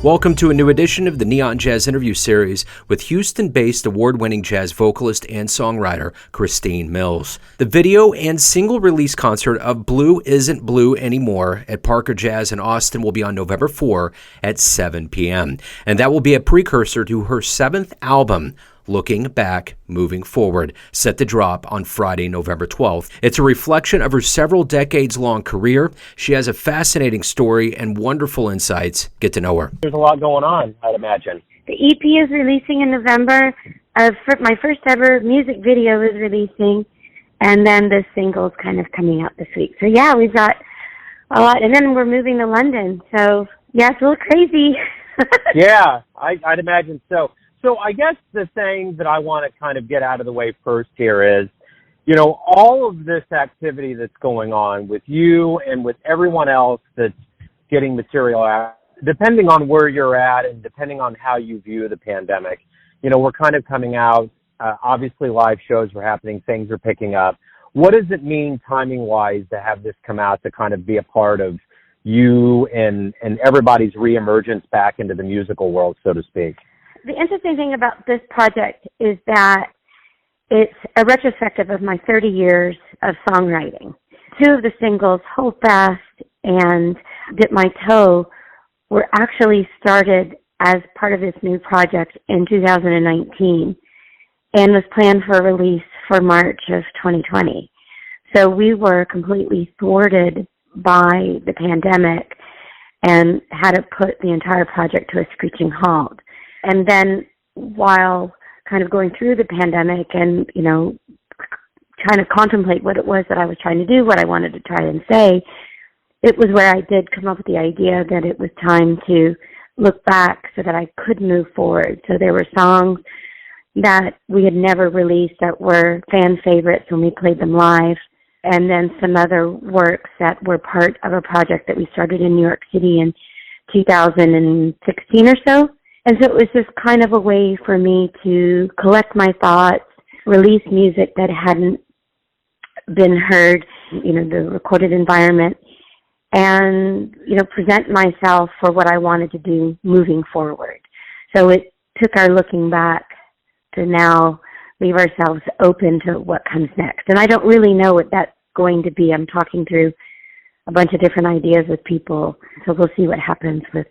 Welcome to a new edition of the Neon Jazz Interview Series with Houston-based award-winning jazz vocalist and songwriter Kristine Mills. The video and single release concert of Blue Isn't Blue Anymore at Parker Jazz in Austin will be on November 4 at 7 p.m. And that will be a precursor to her 7th album, Looking Back, Moving Forward, set to drop on Friday, November 12th. It's a reflection of her several decades-long career. She has a fascinating story and wonderful insights. Get to know her. There's a lot going on, I'd imagine. The EP is releasing in November. My first ever music video is releasing, and then the single's kind of coming out this week. So yeah, we've got a lot, and then we're moving to London. So yeah, it's a little crazy. Yeah, I'd imagine so. So I guess the thing that I want to kind of get out of the way first here is, you know, all of this activity that's going on with you and with everyone else that's getting material out, depending on where you're at and depending on how you view the pandemic, you know, we're kind of coming out. Obviously, live shows are happening. Things are picking up. What does it mean timing-wise to have this come out to kind of be a part of you and everybody's reemergence back into the musical world, so to speak? The interesting thing about this project is that it's a retrospective of my 30 years of songwriting. 2 of the singles, Hold Fast and Dip My Toe, were actually started as part of this new project in 2019 and was planned for release for March of 2020. So we were completely thwarted by the pandemic and had to put the entire project to a screeching halt. And then while kind of going through the pandemic and, you know, trying to contemplate what it was that I was trying to do, what I wanted to try and say, it was where I did come up with the idea that it was time to look back so that I could move forward. So there were songs that we had never released that were fan favorites when we played them live, and then some other works that were part of a project that we started in New York City in 2016 or so. And so it was just kind of a way for me to collect my thoughts, release music that hadn't been heard, you know, the recorded environment, and, you know, present myself for what I wanted to do moving forward. So it took our looking back to now leave ourselves open to what comes next. And I don't really know what that's going to be. I'm talking through a bunch of different ideas with people, so we'll see what happens with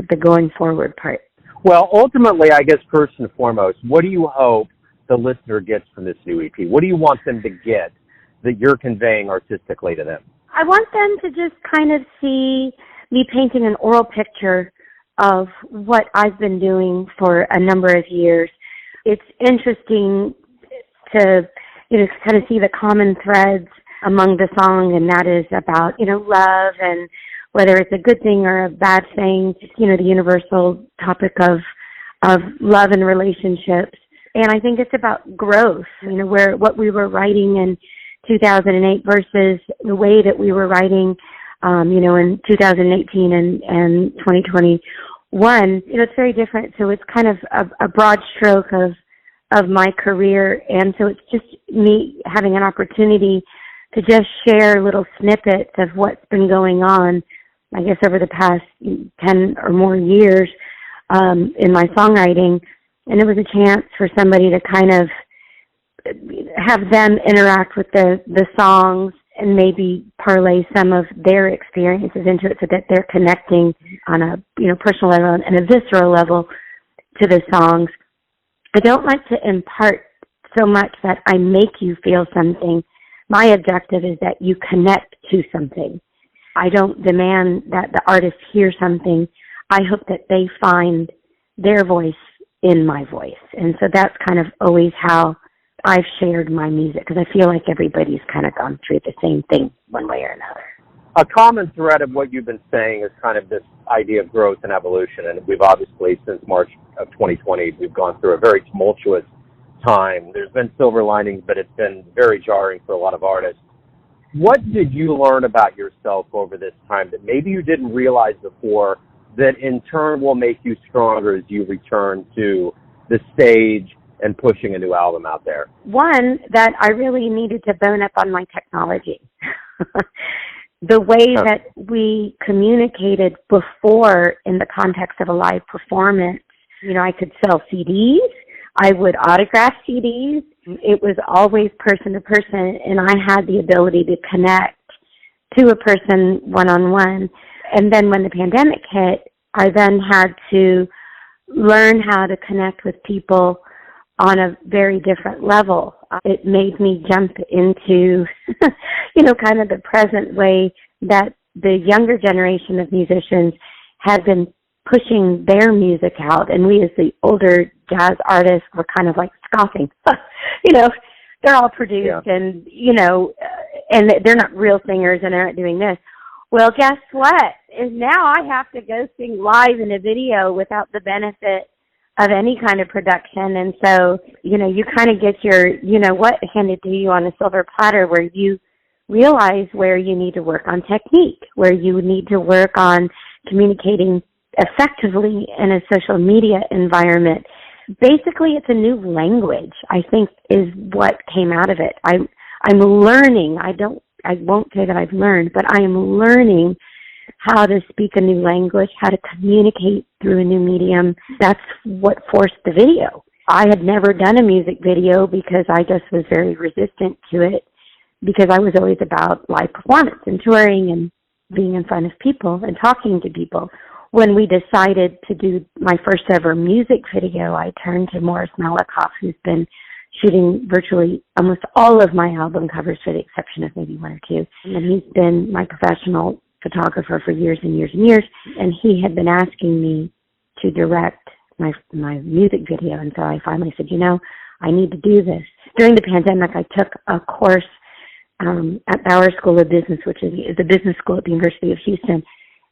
the going forward part. Well, ultimately, I guess first and foremost, what do you hope the listener gets from this new EP? What do you want them to get that you're conveying artistically to them? I want them to just kind of see me painting an oral picture of what I've been doing for a number of years. It's interesting to, you know, kind of see the common threads among the song, and that is about, you know, love and whether it's a good thing or a bad thing, you know, the universal topic of love and relationships. And I think it's about growth, you know, what we were writing in 2008 versus the way that we were writing, you know, in 2018 and 2021. You know, it's very different. So it's kind of a broad stroke of my career. And so it's just me having an opportunity to just share little snippets of what's been going on, I guess, over the past 10 or more years in my songwriting. And it was a chance for somebody to kind of have them interact with the songs and maybe parlay some of their experiences into it so that they're connecting on a, you know, personal level and a visceral level to the songs. I don't like to impart so much that I make you feel something. My objective is that you connect to something. I don't demand that the artist hear something. I hope that they find their voice in my voice. And so that's kind of always how I've shared my music, because I feel like everybody's kind of gone through the same thing one way or another. A common thread of what you've been saying is kind of this idea of growth and evolution. And we've obviously, since March of 2020, we've gone through a very tumultuous time. There's been silver linings, but it's been very jarring for a lot of artists. What did you learn about yourself over this time that maybe you didn't realize before that in turn will make you stronger as you return to the stage and pushing a new album out there? One, that I really needed to bone up on my technology. the way that we communicated before in the context of a live performance. I could sell CDs. I would autograph CDs. It was always person to person, and I had the ability to connect to a person one-on-one. And then when the pandemic hit, I then had to learn how to connect with people on a very different level. It made me jump into, kind of the present way that the younger generation of musicians had been pushing their music out. And we as the older jazz artists were kind of like scoffing. They're all produced and, and they're not real singers and they're not doing this. Well, guess what? Is now I have to go sing live in a video without the benefit of any kind of production. And so, you kind of get your, what handed to you on a silver platter, where you realize where you need to work on technique, where you need to work on communicating effectively in a social media environment. Basically, it's a new language, I think, is what came out of it. I'm learning. I won't say that I've learned, but I am learning how to speak a new language, how to communicate through a new medium. That's what forced the video. I had never done a music video because I just was very resistant to it, because I was always about live performance and touring and being in front of people and talking to people. When we decided to do my first ever music video, I turned to Morris Malikoff, who's been shooting virtually almost all of my album covers, for the exception of maybe one or two. And he's been my professional photographer for years and years and years. And he had been asking me to direct my music video. And so I finally said, I need to do this. During the pandemic, I took a course at Bauer School of Business, which is the business school at the University of Houston.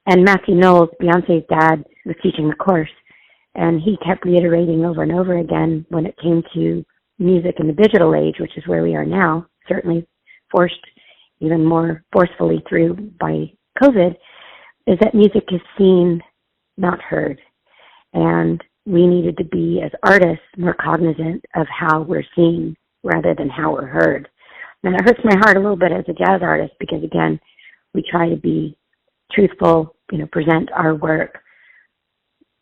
And Matthew Knowles, Beyonce's dad, was teaching the course. And he kept reiterating over and over again when it came to music in the digital age, which is where we are now, certainly forced even more forcefully through by COVID, is that music is seen, not heard. And we needed to be, as artists, more cognizant of how we're seen rather than how we're heard. And it hurts my heart a little bit as a jazz artist because, again, we try to be truthful, present our work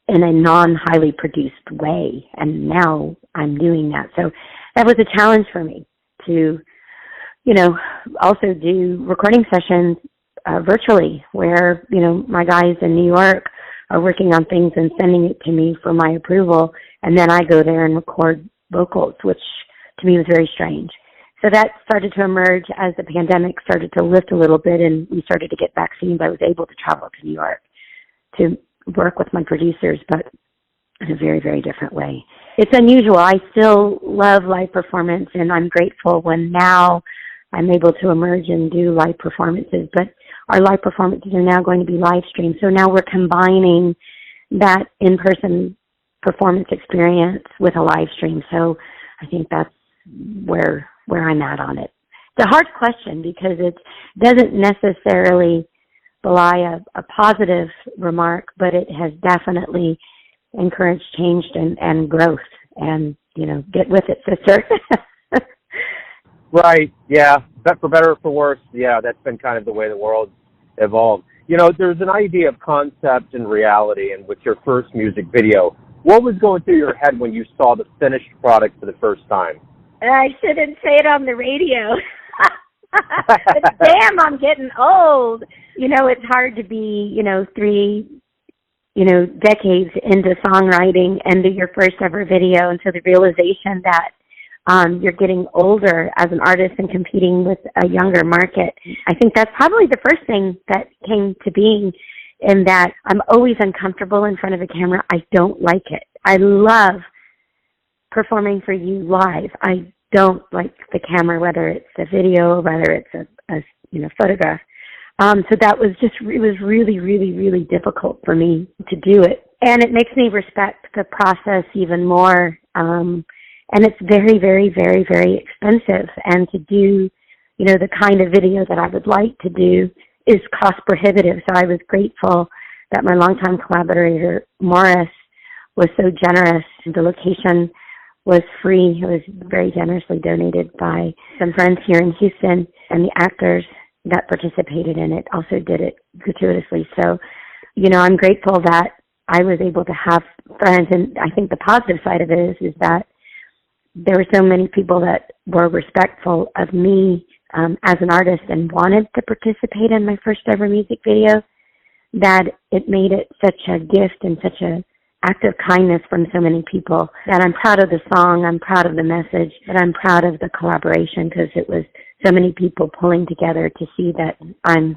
in a non-highly produced way. And now I'm doing that. So that was a challenge for me to, also do recording sessions virtually where, my guys in New York are working on things and sending it to me for my approval. And then I go there and record vocals, which to me was very strange. So that started to emerge as the pandemic started to lift a little bit and we started to get vaccines. I was able to travel to New York to work with my producers, but in a very, very different way. It's unusual. I still love live performance, and I'm grateful when now I'm able to emerge and do live performances. But our live performances are now going to be live streamed. So now we're combining that in-person performance experience with a live stream. So I think that's where I'm at on it. It's a hard question because it doesn't necessarily belie a positive remark, but it has definitely encouraged change and growth. And, get with it, sister. Right, yeah. But for better or for worse, yeah, that's been kind of the way the world evolved. There's an idea of concept and reality, and with your first music video, what was going through your head when you saw the finished product for the first time? I shouldn't say it on the radio. Damn, I'm getting old. It's hard to be, 3, decades into songwriting and do your first ever video, and so the realization that you're getting older as an artist and competing with a younger market. I think that's probably the first thing that came to being, in that I'm always uncomfortable in front of a camera. I don't like it. I love performing for you live. I don't like the camera, whether it's a video, whether it's a photograph. So that was it was really, really, really difficult for me to do it. And it makes me respect the process even more. And it's very, very, very, very expensive. And to do, the kind of video that I would like to do is cost prohibitive. So I was grateful that my longtime collaborator, Morris, was so generous. The location was free. It was very generously donated by some friends here in Houston, and the actors that participated in it also did it gratuitously. So, I'm grateful that I was able to have friends, and I think the positive side of it is that there were so many people that were respectful of me as an artist and wanted to participate in my first ever music video, that it made it such a gift and such a act of kindness from so many people, that I'm proud of the song, I'm proud of the message, and I'm proud of the collaboration, because it was so many people pulling together to see that I'm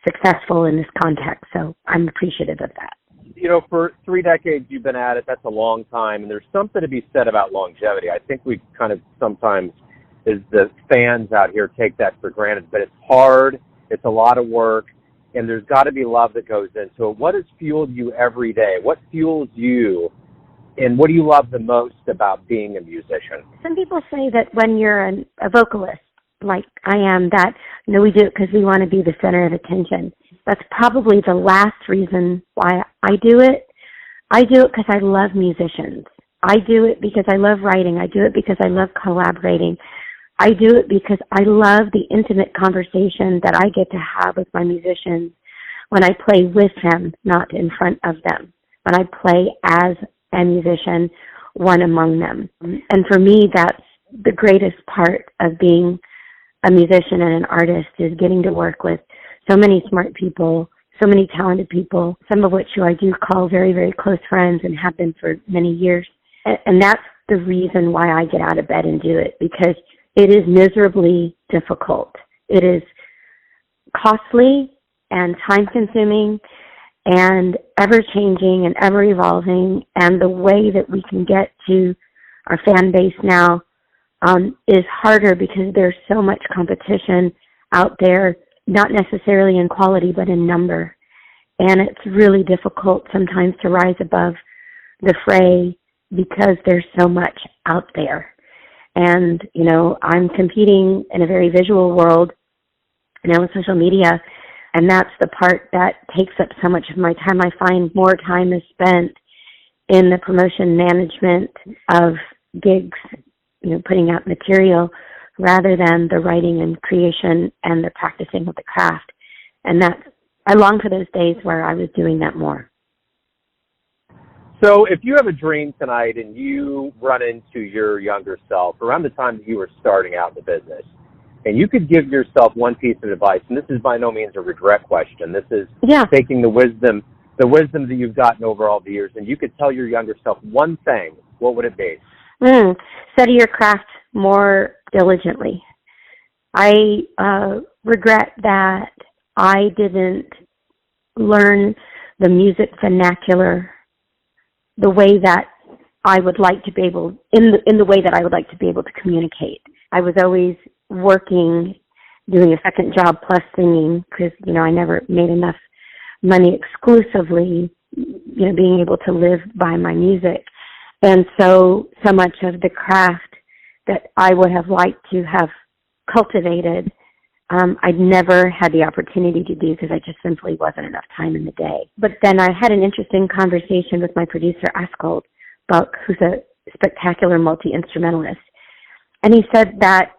successful in this context. So I'm appreciative of that. For 3 decades you've been at it, that's a long time, and there's something to be said about longevity. I think we kind of sometimes, as the fans out here, take that for granted, but it's hard, it's a lot of work, and there's got to be love that goes into it. What has fueled you every day? What fuels you, and what do you love the most about being a musician? Some people say that when you're a vocalist, like I am, that, we do it because we want to be the center of attention. That's probably the last reason why I do it. I do it because I love musicians. I do it because I love writing. I do it because I love collaborating. I do it because I love the intimate conversation that I get to have with my musicians when I play with them, not in front of them. When I play as a musician, one among them. And for me, that's the greatest part of being a musician and an artist, is getting to work with so many smart people, so many talented people, some of which who I do call very, very close friends and have been for many years. And that's the reason why I get out of bed and do it, because it is miserably difficult. It is costly and time-consuming and ever-changing and ever-evolving. And the way that we can get to our fan base now is harder, because there's so much competition out there, not necessarily in quality, but in number. And it's really difficult sometimes to rise above the fray because there's so much out there. And, I'm competing in a very visual world now with social media, and that's the part that takes up so much of my time. I find more time is spent in the promotion management of gigs, putting out material, rather than the writing and creation and the practicing of the craft. And I long for those days where I was doing that more. So if you have a dream tonight and you run into your younger self around the time that you were starting out in the business, and you could give yourself one piece of advice, and this is by no means a regret question, this is taking the wisdom that you've gotten over all the years, and you could tell your younger self one thing, what would it be? Study your craft more diligently. I regret that I didn't learn the music vernacular the way that I would like to be able, in the way that I would like to be able to communicate. I was always working, doing a second job plus singing, because, I never made enough money exclusively, being able to live by my music. And so much of the craft that I would have liked to have cultivated, I'd never had the opportunity to do, because I just simply wasn't enough time in the day. But then I had an interesting conversation with my producer, Askold Buck, who's a spectacular multi-instrumentalist. And he said that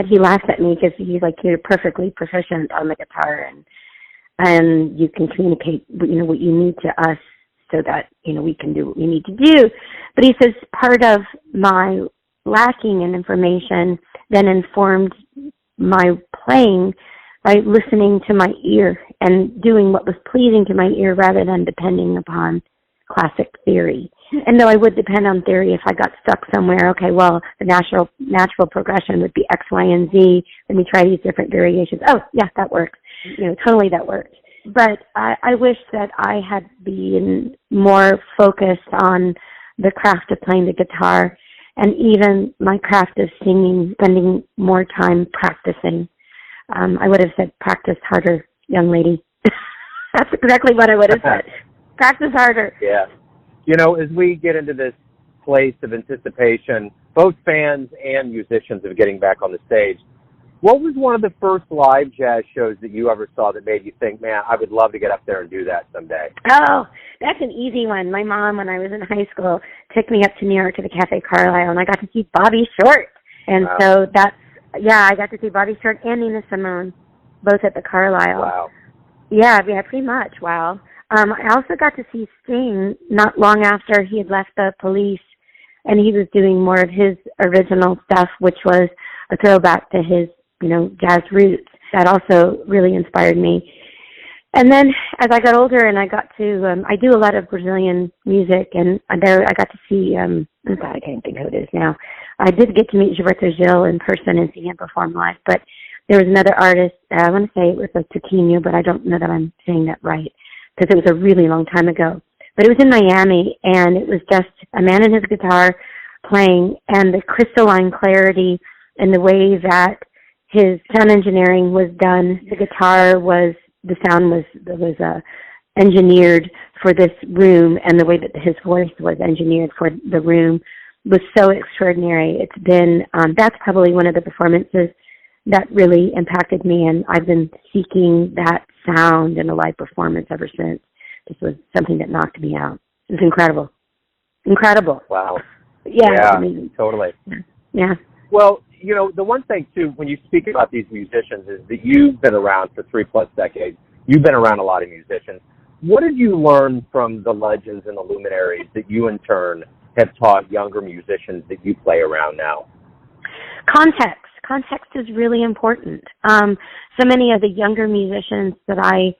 he laughed at me because he's like, you're perfectly proficient on the guitar, and you can communicate, what you need to us, so that, we can do what we need to do. But he says part of my lacking in information then informed my playing by listening to my ear and doing what was pleasing to my ear rather than depending upon classic theory. And though I would depend on theory if I got stuck somewhere, okay, well, the natural progression would be X, Y, and Z. Let me try these different variations. Oh, yeah, that works. Totally that works. But I wish that I had been more focused on the craft of playing the guitar, and even my craft of singing, spending more time practicing. I would have said, practice harder, young lady. That's exactly what I would have said. Practice harder. Yeah. As we get into this place of anticipation, both fans and musicians of getting back on the stage, what was one of the first live jazz shows that you ever saw that made you think, man, I would love to get up there and do that someday? Oh, that's an easy one. My mom, when I was in high school, took me up to New York to the Cafe Carlisle, and I got to see Bobby Short. And so I got to see Bobby Short and Nina Simone. both at the Carlisle. Wow. Yeah, pretty much. Wow. I also got to see Sting not long after he had left the Police, and he was doing more of his original stuff, which was a throwback to his, jazz roots. That also really inspired me. And then as I got older and I got to, I do a lot of Brazilian music, and there I got to see, I can't think who it is now. I did get to meet Gilberto Gil in person and see him perform live, but there was another artist, I want to say it was a Tiquinho, but I don't know that I'm saying that right, because it was a really long time ago. But it was in Miami, and it was just a man and his guitar playing, and the crystalline clarity and the way that his sound engineering was done. The sound was engineered for this room, and the way that his voice was engineered for the room was so extraordinary. It's been, that's probably one of the performances that really impacted me, and I've been seeking that sound in a live performance ever since. This was something that knocked me out. It was incredible. Incredible. Wow. Yeah, totally. Yeah. Well, the one thing, too, when you speak about these musicians is that you've been around for 3+ decades. You've been around a lot of musicians. What did you learn from the legends and the luminaries that you, in turn, have taught younger musicians that you play around now? Context. Context is really important. So many of the younger musicians that I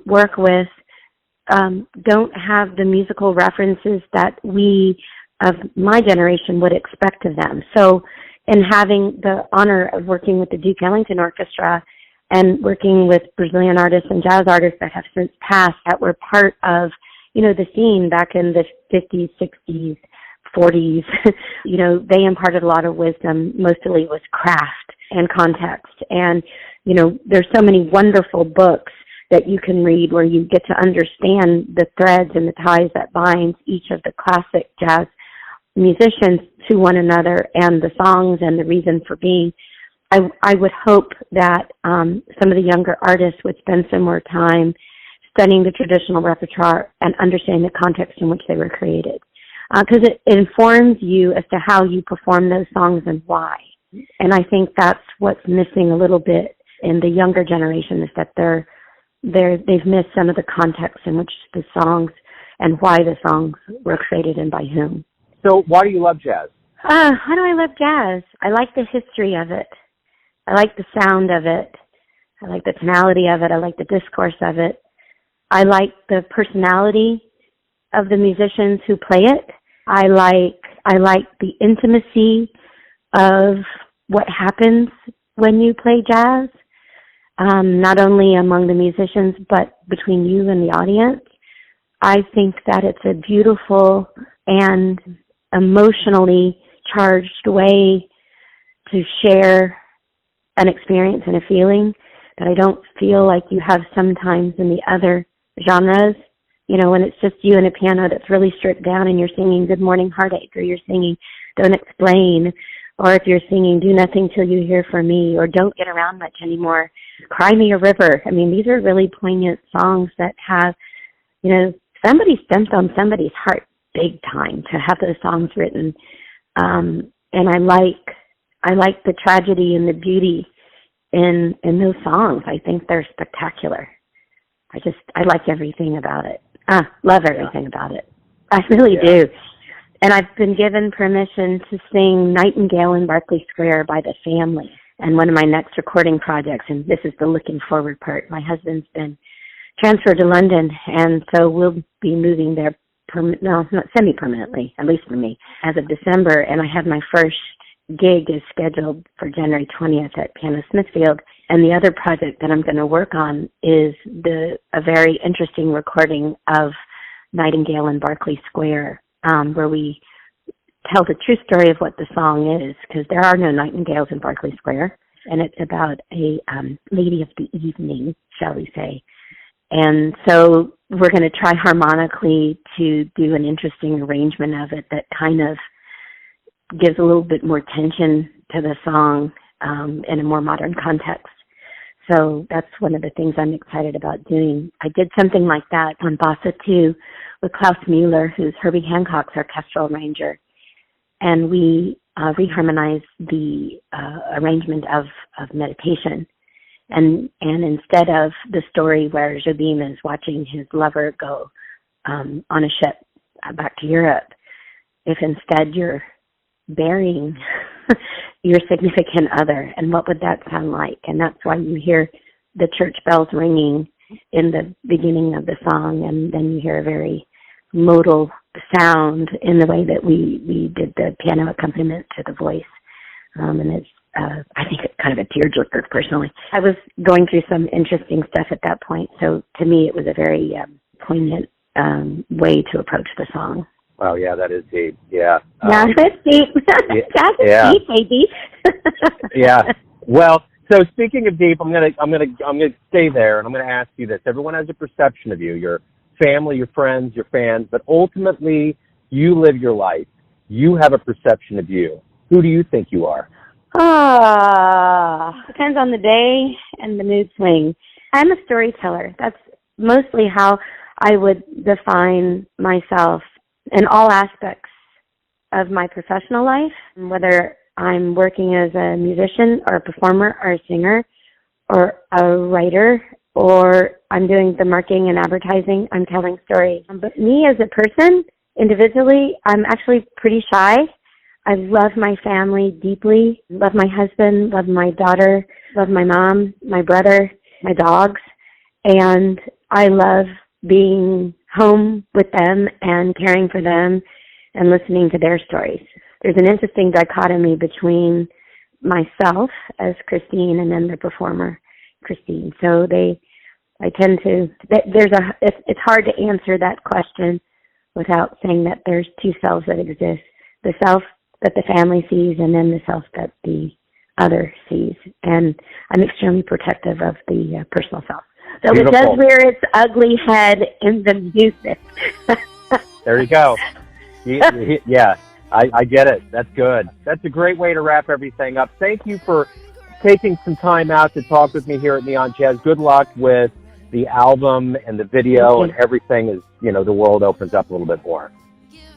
work with don't have the musical references that we of my generation would expect of them. So in having the honor of working with the Duke Ellington Orchestra and working with Brazilian artists and jazz artists that have since passed that were part of, the scene back in the 50s, 60s, 40s, they imparted a lot of wisdom. Mostly it was craft and context. And, there's so many wonderful books that you can read where you get to understand the threads and the ties that binds each of the classic jazz musicians to one another and the songs and the reason for being. I would hope that some of the younger artists would spend some more time studying the traditional repertoire and understanding the context in which they were created. Because it informs you as to how you perform those songs and why. And I think that's what's missing a little bit in the younger generation, is that they've missed some of the context in which the songs and why the songs were created and by whom. So why do you love jazz? Why do I love jazz? I like the history of it. I like the sound of it. I like the tonality of it. I like the discourse of it. I like the personality of the musicians who play it. I like the intimacy of what happens when you play jazz, not only among the musicians, but between you and the audience. I think that it's a beautiful and emotionally charged way to share an experience and a feeling that I don't feel like you have sometimes in the other genres. When it's just you and a piano that's really stripped down and you're singing Good Morning Heartache, or you're singing Don't Explain, or if you're singing Do Nothing Till You Hear From Me, or Don't Get Around Much Anymore, Cry Me a River. I mean, these are really poignant songs that have, somebody stamped on somebody's heart big time to have those songs written. And I like the tragedy and the beauty in those songs. I think they're spectacular. I like everything about it. Love everything about it. I really do. And I've been given permission to sing Nightingale in Berkeley Square by the family. And one of my next recording projects, and this is the looking forward part, my husband's been transferred to London, and so we'll be moving there, not semi-permanently, at least for me, as of December. And I have my first gig is scheduled for January 20th at Piano Smithfield. And the other project that I'm going to work on is a very interesting recording of Nightingale in Berkeley Square, where we tell the true story of what the song is, because there are no nightingales in Berkeley Square, and it's about a lady of the evening, shall we say. And so we're going to try harmonically to do an interesting arrangement of it that kind of gives a little bit more tension to the song in a more modern context. So that's one of the things I'm excited about doing. I did something like that on Bossa 2 with Klaus Mueller, who's Herbie Hancock's orchestral arranger. And we reharmonized the arrangement of Meditation. And instead of the story where Jobim is watching his lover go on a ship back to Europe, if instead you're burying your significant other, and what would that sound like? And that's why you hear the church bells ringing in the beginning of the song, and then you hear a very modal sound in the way that we did the piano accompaniment to the voice. And it's, I think it's kind of a tearjerker personally. I was going through some interesting stuff at that point, so to me it was a very poignant way to approach the song. Well, yeah, that is deep. Yeah. That's deep. That's deep, baby. Yeah. Well, so speaking of deep, I'm gonna stay there, and I'm gonna ask you this. Everyone has a perception of you, your family, your friends, your fans, but ultimately you live your life. You have a perception of you. Who do you think you are? Depends on the day and the mood swing. I'm a storyteller. That's mostly how I would define myself in all aspects of my professional life, whether I'm working as a musician or a performer or a singer or a writer, or I'm doing the marketing and advertising. I'm telling stories. But me as a person, individually, I'm actually pretty shy. I love my family deeply, love my husband, love my daughter, love my mom, my brother, my dogs, and I love being home with them and caring for them and listening to their stories. There's an interesting dichotomy between myself as Kristine and then the performer, Kristine. So I tend to, it's hard to answer that question without saying that there's two selves that exist. The self that the family sees and then the self that the other sees. And I'm extremely protective of the personal self. So Beautiful. It does rear its ugly head in the music. There you go. Yeah, I get it. That's good. That's a great way to wrap everything up. Thank you for taking some time out to talk with me here at Neon Jazz. Good luck with the album and the video and everything as, the world opens up a little bit more.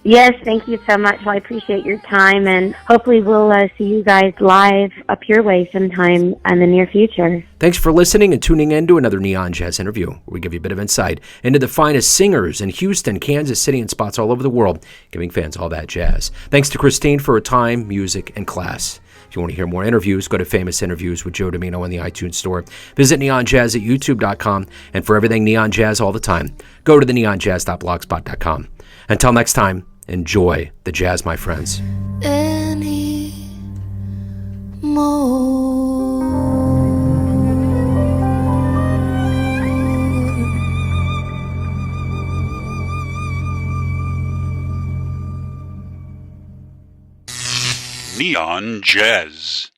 Yes, thank you so much. Well, I appreciate your time, and hopefully we'll see you guys live up your way sometime in the near future. Thanks for listening and tuning in to another Neon Jazz interview, where we give you a bit of insight into the finest singers in Houston, Kansas City, and spots all over the world, giving fans all that jazz. Thanks to Kristine for her time, music, and class. If you want to hear more interviews, go to Famous Interviews with Joe Domino in the iTunes Store. Visit neonjazz at youtube.com, and for everything Neon Jazz all the time, go to the neonjazz.blogspot.com. Until next time, enjoy the jazz, my friends. Any more Neon Jazz.